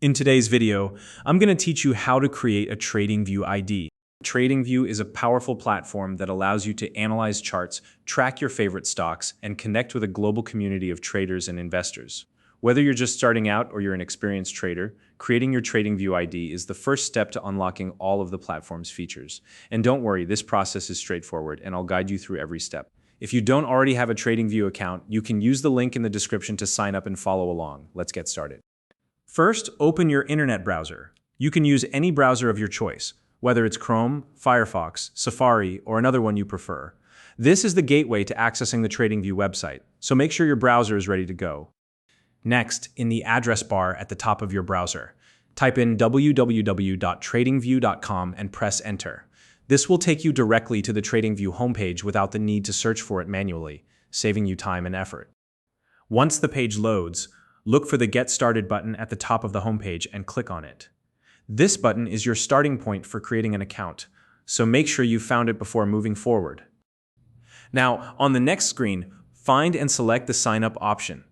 In today's video, I'm going to teach you how to create a TradingView ID. TradingView is a powerful platform that allows you to analyze charts, track your favorite stocks, and connect with a global community of traders and investors. Whether you're just starting out or you're an experienced trader, creating your TradingView ID is the first step to unlocking all of the platform's features. And don't worry, this process is straightforward, and I'll guide you through every step. If you don't already have a TradingView account, you can use the link in the description to sign up and follow along. Let's get started. First, open your internet browser. You can use any browser of your choice, whether it's Chrome, Firefox, Safari, or another one you prefer. This is the gateway to accessing the TradingView website, so make sure your browser is ready to go. Next, in the address bar at the top of your browser, type in www.tradingview.com and press enter. This will take you directly to the TradingView homepage without the need to search for it manually, saving you time and effort. Once the page loads, look for the Get Started button at the top of the homepage and click on it. This button is your starting point for creating an account, so make sure you found it before moving forward. Now, on the next screen, find and select the Sign Up option.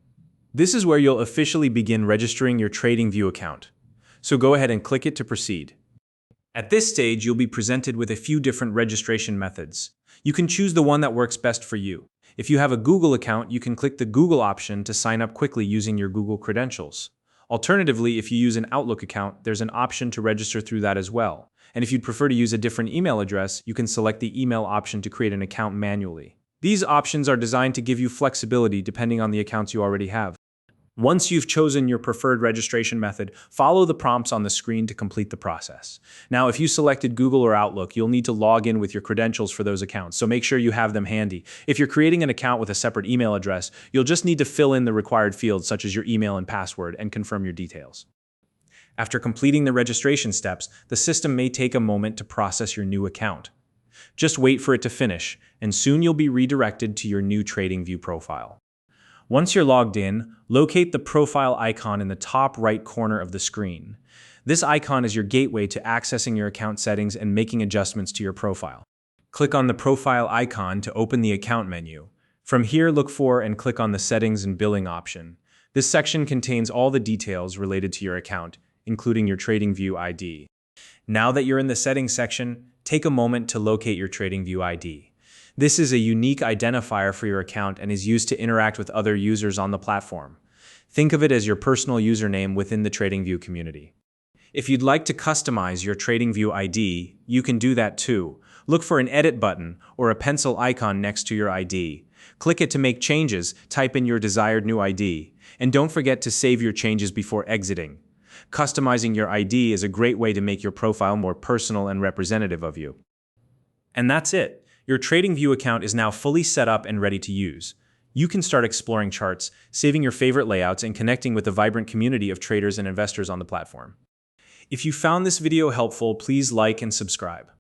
This is where you'll officially begin registering your TradingView account. So go ahead and click it to proceed. At this stage, you'll be presented with a few different registration methods. You can choose the one that works best for you. If you have a Google account, you can click the Google option to sign up quickly using your Google credentials. Alternatively, if you use an Outlook account, there's an option to register through that as well. And if you'd prefer to use a different email address, you can select the email option to create an account manually. These options are designed to give you flexibility depending on the accounts you already have. Once you've chosen your preferred registration method, follow the prompts on the screen to complete the process. Now, if you selected Google or Outlook, you'll need to log in with your credentials for those accounts, so make sure you have them handy. If you're creating an account with a separate email address, you'll just need to fill in the required fields such as your email and password and confirm your details. After completing the registration steps, the system may take a moment to process your new account. Just wait for it to finish, and soon you'll be redirected to your new TradingView profile. Once you're logged in, locate the profile icon in the top right corner of the screen. This icon is your gateway to accessing your account settings and making adjustments to your profile. Click on the profile icon to open the account menu. From here, look for and click on the Settings and Billing option. This section contains all the details related to your account, including your TradingView ID. Now that you're in the Settings section, take a moment to locate your TradingView ID. This is a unique identifier for your account and is used to interact with other users on the platform. Think of it as your personal username within the TradingView community. If you'd like to customize your TradingView ID, you can do that too. Look for an Edit button or a pencil icon next to your ID. Click it to make changes, type in your desired new ID, and don't forget to save your changes before exiting. Customizing your ID is a great way to make your profile more personal and representative of you. And that's it. Your TradingView account is now fully set up and ready to use. You can start exploring charts, saving your favorite layouts, and connecting with the vibrant community of traders and investors on the platform. If you found this video helpful, please like and subscribe.